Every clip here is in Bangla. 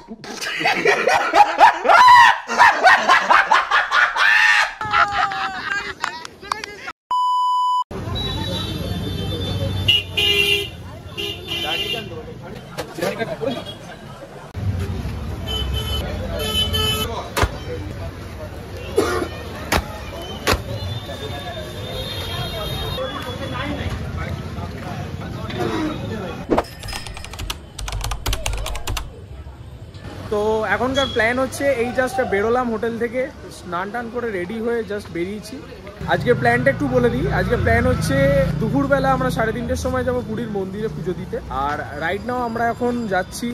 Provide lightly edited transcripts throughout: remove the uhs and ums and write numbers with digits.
তো এখনকার প্ল্যান হচ্ছে এই জাস্ট বেরোলাম হোটেল থেকে, স্নান টান করে রেডি হয়ে জাস্ট বেরিয়েছি। আজকে প্ল্যানটা একটু বলে দিই। আজকে প্ল্যান হচ্ছে দুপুরবেলা আমরা 3:30টার সময় যাবো পুরীর মন্দিরে পুজো দিতে। আর রাইট নাও আমরা এখন যাচ্ছি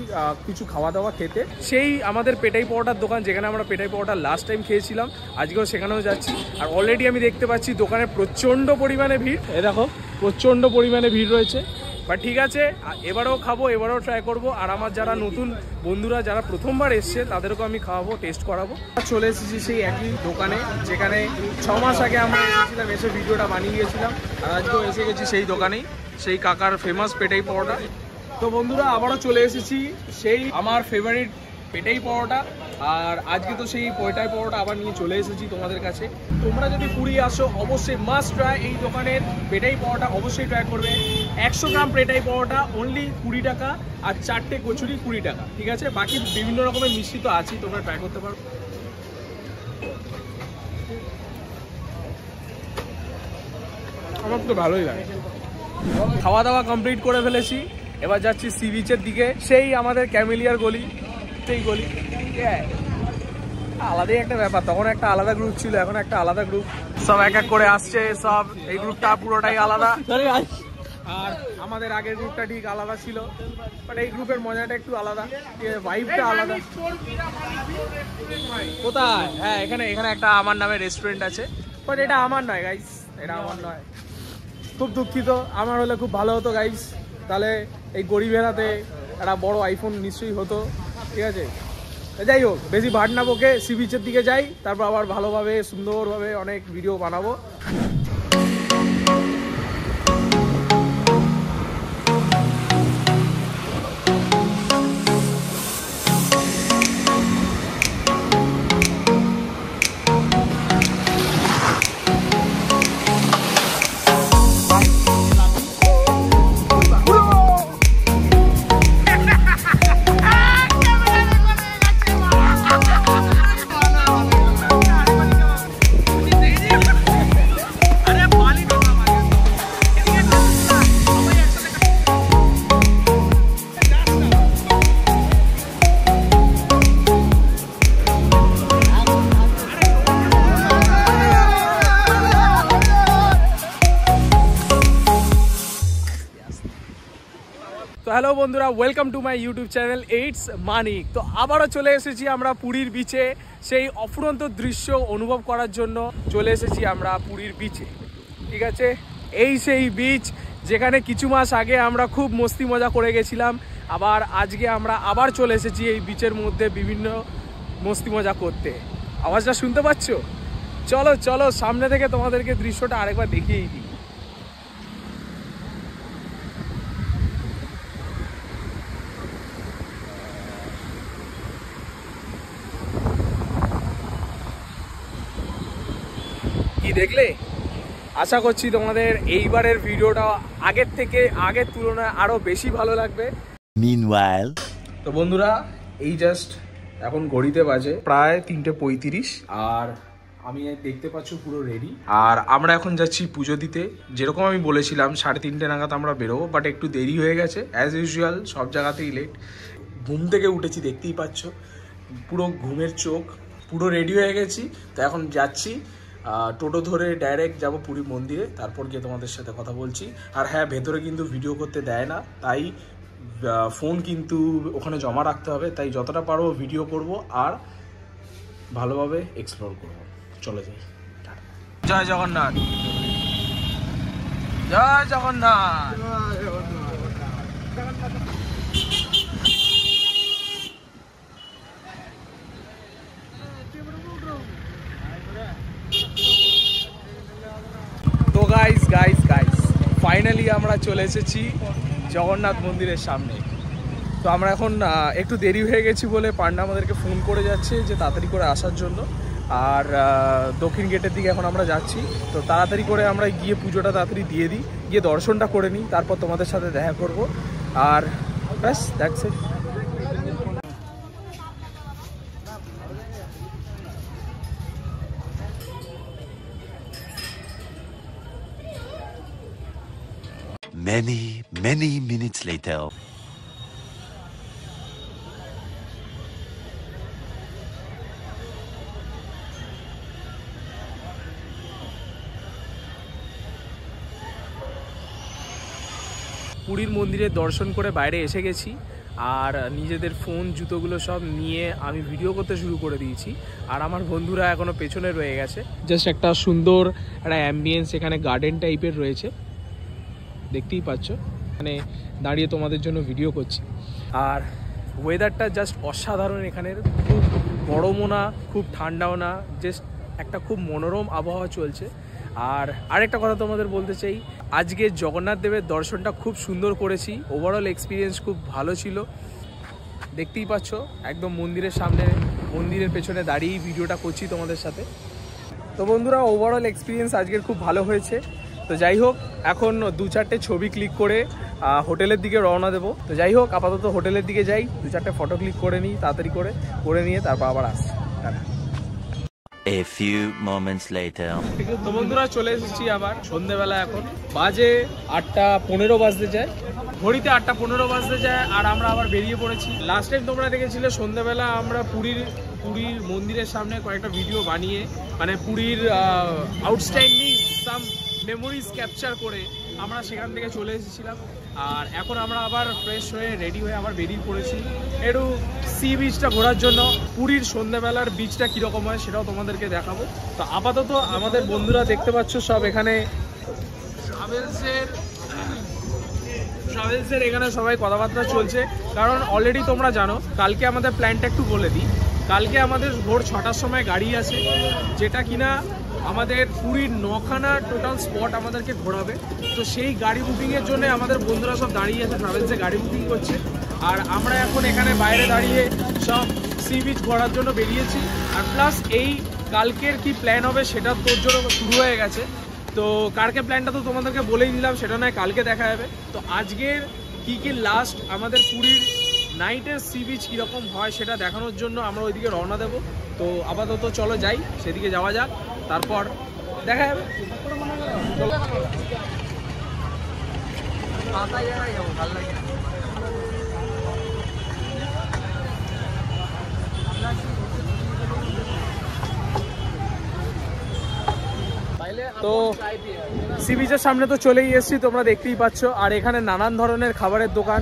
কিছু খাওয়া দাওয়া খেতে। সেই আমাদের পেটাই পাওয়াটার দোকান, যেখানে আমরা পেটাই পাওয়াটা লাস্ট টাইম খেয়েছিলাম, আজকেও সেখানেও যাচ্ছি। আর অলরেডি আমি দেখতে পাচ্ছি দোকানে প্রচণ্ড পরিমাণে ভিড়। এ দেখো প্রচণ্ড পরিমাণে ভিড় রয়েছে। বাট ঠিক আছে, এবারেও খাবো, এবারেও ট্রাই করবো। আর আমার যারা নতুন বন্ধুরা যারা প্রথমবার এসছে তাদেরকেও আমি খাওয়াবো, টেস্ট করাবো। চলে এসেছি সেই একই দোকানে যেখানে 6 মাস আগে আমরা এসেছিলাম, এসে ভিডিওটা বানিয়ে গিয়েছিলাম। আর আজকেও এসে গেছি সেই দোকানেই, সেই কাকার ফেমাস পেটাই পরোটা। তো বন্ধুরা আবারও চলে এসেছি সেই আমার ফেভারিট পেটাই পরোটা। আর আজকে তো সেই পেটাই পরোটা আবার নিয়ে চলে এসেছি তোমাদের কাছে। তোমরা যদি পুরী আসো অবশ্যই মাস্ট ট্রাই এই দোকানের পেটাই পরোটা, অবশ্যই ট্রাই করবে। 100 গ্রাম পেটাই পরোটা অনলি 20 টাকা, আর 4টে কচুরি 20 টাকা, ঠিক আছে? বাকি বিভিন্ন রকমের মিষ্টি তো আছেই, তোমরা ট্রাই করতে পারো। আমার তো ভালোই লাগে। খাওয়া দাওয়া কমপ্লিট করে ফেলেছি, এবার যাচ্ছি সি বিচের দিকে। সেই আমাদের ক্যামেলিয়ার গলি, সেই গলি আলাদাই একটা ব্যাপার। তখন একটা আলাদা গ্রুপ ছিল, এখন একটা আলাদা গ্রুপ। সব এক এক করে আসছে, সব এই গ্রুপটা পুরোটাই আলাদা। আর আমাদের আগের গ্রুপটা ঠিক আলাদা ছিল, বাট এই গ্রুপের মজাটা একটু আলাদা, ভাইবটা আলাদা। কোথায়? হ্যাঁ, এখানে একটা আমার নামে রেস্টুরেন্ট আছে, বাট এটা আমার নয় গাইস, এটা আমার নয়। খুব দুঃখিত, আমার হলে খুব ভালো হতো গাইস। তাহলে এই গরিবের হাতে একটা বড় আইফোন নিশ্চয়ই হতো, ঠিক আছে? যাই হোক, বেশি ভাট না বকে সি বিচের দিকে যাই, তারপর আবার ভালোভাবে সুন্দরভাবে অনেক ভিডিও বানাবো। হ্যালো বন্ধুরা, welcome to my YouTube channel it's Manik. তো আবারও চলে এসেছি আমরা পুরীর বিচে, সেই অফুরন্ত দৃশ্য অনুভব করার জন্য চলে এসেছি আমরা পুরীর বিচে, ঠিক আছে? এই সেই বিচ যেখানে কিছু মাস আগে আমরা খুব মস্তি মজা করে গেছিলাম। আবার আজকে আমরা আবার চলে এসেছি এই বিচের মধ্যে বিভিন্ন মস্তি মজা করতে। আওয়াজটা শুনতে পাচ্ছ? চলো চলো সামনে থেকে তোমাদেরকে দৃশ্যটা আরেকবার দেখিয়েই দিই। কি দেখলে? আশা করছি তোমাদের এইবারের ভিডিওটা আগের তুলনায় আরো বেশি ভালো লাগবে। Meanwhile, তো বন্ধুরা এই জাস্ট এখন ঘড়িতে বাজে প্রায় 3:35, আর আমি দেখতে পাচ্ছ পুরো রেডি। আর আমরা এখন যাচ্ছি পুজো দিতে। যেরকম আমি বলেছিলাম 3:30 নাগাদ আমরা বেরোবো, বাট একটু দেরি হয়ে গেছে। অ্যাজ ইউজুয়াল সব জায়গাতেই লেট। ঘুম থেকে উঠেছি, দেখতেই পাচ্ছ পুরো ঘুমের চোখ, পুরো রেডি হয়ে গেছি। তো এখন যাচ্ছি টোটো ধরে ডাইরেক্ট যাব পুরী মন্দিরে, তারপর গিয়ে তোমাদের সাথে কথা বলছি। আর হ্যাঁ, ভেতরে কিন্তু ভিডিও করতে দেয় না, তাই ফোন কিন্তু ওখানে জমা রাখতে হবে। তাই যতটা পারবো ভিডিও করব আর ভালোভাবে এক্সপ্লোর করব। চলে যাই। জয় জগন্নাথ, জয় জগন্নাথ। তো গাইস ফাইনালি আমরা চলে এসেছি জগন্নাথ মন্দিরের সামনে। তো আমরা এখন একটু দেরি হয়ে গেছি বলে পান্ডা আমাদেরকে ফোন করে যাচ্ছে যে তাড়াতাড়ি করে আসার জন্য। আর দক্ষিণ গেটের দিকে এখন আমরা যাচ্ছি। তো তাড়াতাড়ি করে আমরা গিয়ে পুজোটা তাড়াতাড়ি দিয়ে দিই, গিয়ে দর্শনটা করে নিই, তারপর তোমাদের সাথে দেখা করব। আর ব্যাস that's it. Many minutes later. পুরীর মন্দিরের দর্শন করে বাইরে এসে গেছি, আর নিজেদের ফোন জুতোগুলো সব নিয়ে আমি ভিডিও করতে শুরু করে দিয়েছি। আর আমার বন্ধুরা এখনও পেছনে রয়ে গেছে। জাস্ট একটা সুন্দর একটা অ্যাম্বিয়েন্স এখানে গার্ডেন টাইপের রয়েছে, দেখতেই পাচ্ছ। মানে দাঁড়িয়ে তোমাদের জন্য ভিডিও করছি। আর ওয়েদারটা জাস্ট অসাধারণ এখানের, খুব গরমও না খুব ঠান্ডাও না, জাস্ট একটা খুব মনোরম আবহাওয়া চলছে। আর আরেকটা কথা তোমাদের বলতে চাই, আজকে জগন্নাথ দেবের দর্শনটা খুব সুন্দর করেছি, ওভারঅল এক্সপিরিয়েন্স খুব ভালো ছিল। দেখতেই পাচ্ছ একদম মন্দিরের সামনে, মন্দিরের পেছনে দাঁড়িয়েই ভিডিওটা করছি তোমাদের সাথে। তো বন্ধুরা, ওভারঅল এক্সপিরিয়েন্স আজকের খুব ভালো হয়েছে। তো যাই হোক, এখন 2-4টে ছবি ক্লিক করে হোটেলের দিকে রওনা দেবো। তো যাই হোক, আপাতত হোটেলের দিকে যাই, 2-4টে ফটো ক্লিক করে নিই তাড়াতাড়ি করে নিয়ে তারপর আবার আসছি। A few moments later. তো বন্ধুরা, চলে এসেছি আবার সন্ধ্যেবেলা। এখন বাজে 8:15 বাজতে যায়, ঘড়িতে 8:15 বাজতে যায়। আর আমরা আবার বেরিয়ে পড়েছি। লাস্ট টাইম তোমরা দেখেছিলে সন্ধ্যেবেলা আমরা পুরীর মন্দিরের সামনে কয়েকটা ভিডিও বানিয়ে, মানে পুরীর আউটস্ট্যান্ডিং সাম মেমোরিজ ক্যাপচার করে আমরা সেখান থেকে চলে এসেছিলাম। আর এখন আমরা আবার ফ্রেশ হয়ে রেডি হয়ে আবার বেরিয়ে পড়েছি একটু সি বিচটা ঘোরার জন্য। পুরীর সন্ধ্যাবেলার বিচটা কীরকম হয় সেটাও তোমাদেরকে দেখাবো। তো আপাতত আমাদের বন্ধুরা দেখতে পাচ্ছ সব এখানে ট্রাভেলসের এখানে সবাই কথাবার্তা চলছে। কারণ অলরেডি তোমরা জানো, কালকে আমাদের প্ল্যানটা একটু বলে দিই। কালকে আমাদের ভোর 6টার সময় গাড়ি আছে, যেটা কিনা আমাদের পুরীর 9খানা টোটাল স্পট আমাদেরকে ঘোরাবে। তো সেই গাড়ি বুকিংয়ের জন্য আমাদের বন্ধুরা সব দাঁড়িয়ে আছে, ট্রাভেলসে গাড়ি বুকিং করছে। আর আমরা এখন এখানে বাইরে দাঁড়িয়ে সব সি বিচ ঘোরার জন্য বেরিয়েছি। আর প্লাস এই কালকের কি প্ল্যান হবে সেটা তোর জন্য শুরু হয়ে গেছে। তো কালকে প্ল্যানটা তো তোমাদেরকে বলেই দিলাম, সেটা নয় কালকে দেখা যাবে। তো আজকের কি লাস্ট আমাদের পুরীর নাইটের সি বিচ কীরকম হয় সেটা দেখানোর জন্য আমরা ওইদিকে রওনা দেবো। তো আপাতত চলো যাই, সেদিকে যাওয়া যাক, তারপর দেখা যাবে। তো সি বিচের সামনে তো চলেই এসেছি, তোমরা দেখতেই পাচ্ছ। আর এখানে নানান ধরনের খাবারের দোকান,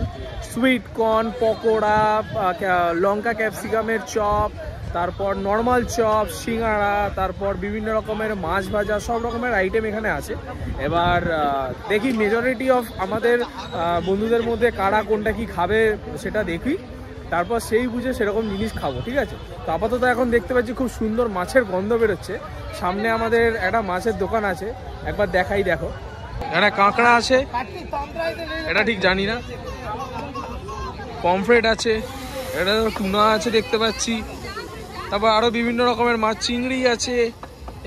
সুইট কর্ন, পকোড়া, লঙ্কা ক্যাপসিকামের চপ, তারপর নর্মাল চপ, সিঙ্গাড়া, তারপর বিভিন্ন রকমের মাছ ভাজা, সব রকমের আইটেম এখানে আছে। এবার দেখি মেজরিটি অফ আমাদের বন্ধুদের মধ্যে কারা কোনটা কি খাবে সেটা দেখি, তারপর সেই বুঝে সেরকম জিনিস খাবো, ঠিক আছে। তো আপাতত এখন দেখতে পাচ্ছি খুব সুন্দর মাছের গন্ধ বেরোচ্ছে। সামনে আমাদের একটা মাছের দোকান আছে, একবার দেখাই, দেখো একটা কাঁকড়া আছে, এটা ঠিক জানি না, পমফ্রেট আছে, এটা টুনা আছে দেখতে পাচ্ছি, তারপর আরও বিভিন্ন রকমের মাছ, চিংড়ি আছে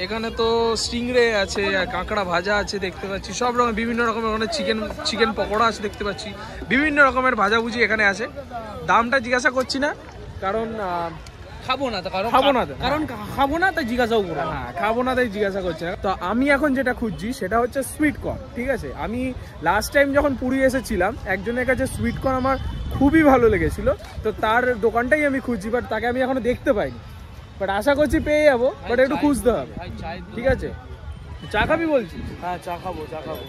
এখানে, তো স্টিংরে আছে, আর কাঁকড়া ভাজা আছে দেখতে পাচ্ছি, সব রকম বিভিন্ন রকমের, ওখানে চিকেন পকোড়া আছে দেখতে পাচ্ছি, বিভিন্ন রকমের ভাজাভুজি এখানে আছে। দামটা জিজ্ঞাসা করছি না, কারণ খাবো না তাই জিজ্ঞাসাও করবো। হ্যাঁ, খাবো না তাই জিজ্ঞাসা করছি না। তো আমি এখন যেটা খুঁজছি সেটা হচ্ছে সুইট কর্ন, ঠিক আছে। আমি লাস্ট টাইম যখন পুরী এসেছিলাম একজনের কাছে সুইট কর্ন আমার খুবই ভালো লেগেছিল, তো তার দোকানটাই আমি খুঁজছি, বাট তাকে আমি এখনো দেখতে পাইনি। বাট আশা করছি পেয়ে যাবো, বাট একটু খুঁজতে হবে, ঠিক আছে। চা খাবি বলছি? হ্যাঁ, চা খাবো।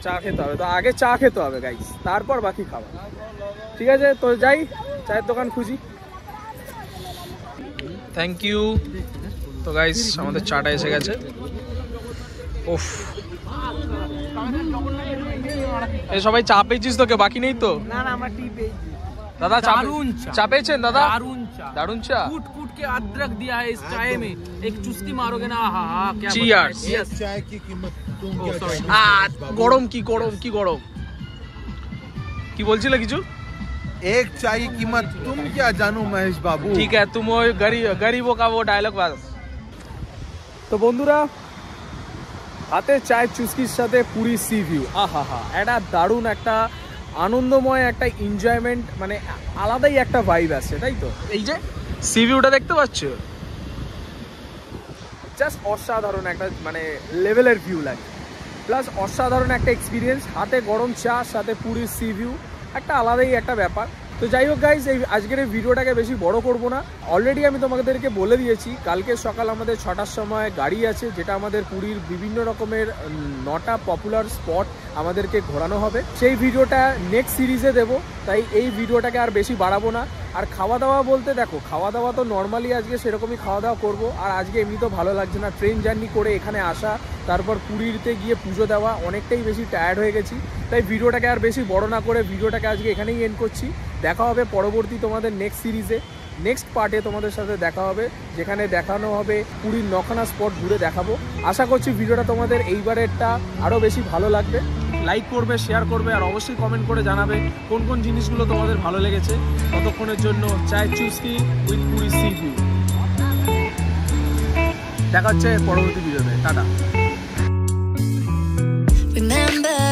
চা খেতে হবে, তো আগে চা খেতে হবে গাইস, তারপর বাকি খাবো, ঠিক আছে। তো যাই, চায়ের দোকান খুঁজি। Thank you. তো গাইস, আমাদের চাটা এসে গেছে। ওফ, এই সবাই চা পেয়েছিস তো, কে বাকি নেই তো? না, আমার টি পেয়েছি दादा चा पेचन दादा दारुण चा कूट के अदरक दिया है इस चाय में, एक चुस्की मारोगे ना, हाँ क्या Cheers। चाय की कीमत तुम গরম কি গরম কি গরম কি বলছিলে কিছু? एक चाय की कीमत तुम क्या जानो महेश बाबू। ठीक है, तुम वो गरीबों का वो डायलॉग बात। তো বন্ধুরা, হাতে চায়ের চুস্কির সাথে পুরী সি ভিউ, আহা হা, একটা দারুণ একটা আনন্দময় একটা এনজয়মেন্ট, মানে আলাদাই একটা ভাইব আছে, তাই তো? এই যে সি ভিউটা দেখতে পাচ্ছ, জাস্ট অসাধারণ একটা মানে লেভেলের ভিউ লাগে, প্লাস অসাধারণ একটা এক্সপিরিয়েন্স, হাতে গরম চা সাথে পুরীর সি ভিউ, একটা আলাদাই একটা ব্যাপার। তো যাই হোক গাইজ, এই আজকের এই ভিডিওটাকে বেশি বড় করব না। অলরেডি আমি তোমাদেরকে বলে দিয়েছি, কালকে সকাল আমাদের 6টার সময় গাড়ি আছে, যেটা আমাদের পুরীর বিভিন্ন রকমের 9টা পপুলার স্পট আমাদেরকে ঘোরানো হবে। সেই ভিডিওটা নেক্সট সিরিজে দেবো, তাই এই ভিডিওটাকে আর বেশি বাড়াবো না। আর খাওয়া দাওয়া বলতে দেখো, খাওয়া দাওয়া তো নর্মালি আজকে সেরকমই খাওয়া দাওয়া করবো। আর আজকে এমনি তো ভালো লাগছে না, ট্রেন জার্নি করে এখানে আসা, তারপর পুরীতে গিয়ে পুজো দেওয়া, অনেকটাই বেশি টায়ার্ড হয়ে গেছি। তাই ভিডিওটাকে আর বেশি বড় না করে ভিডিওটাকে আজকে এখানেই এন্ড করছি। দেখা হবে পরবর্তী তোমাদের নেক্সট সিরিজে, নেক্সট পার্টে তোমাদের সাথে দেখা হবে, যেখানে দেখানো হবে পুরীর 9খানা স্পট ঘুরে দেখাবো। আশা করছি ভিডিওটা তোমাদের এইবারেরটা আরও বেশি ভালো লাগবে। লাইক করবে, শেয়ার করবে, আর অবশ্যই কমেন্ট করে জানাবে কোন কোন জিনিসগুলো তোমাদের ভালো লেগেছে। ততক্ষণের জন্য চায়ের চুস্কি উইথ পুরী সি ভিউ। দেখা হচ্ছে পরবর্তী ভিডিওতে, টাটা। Remember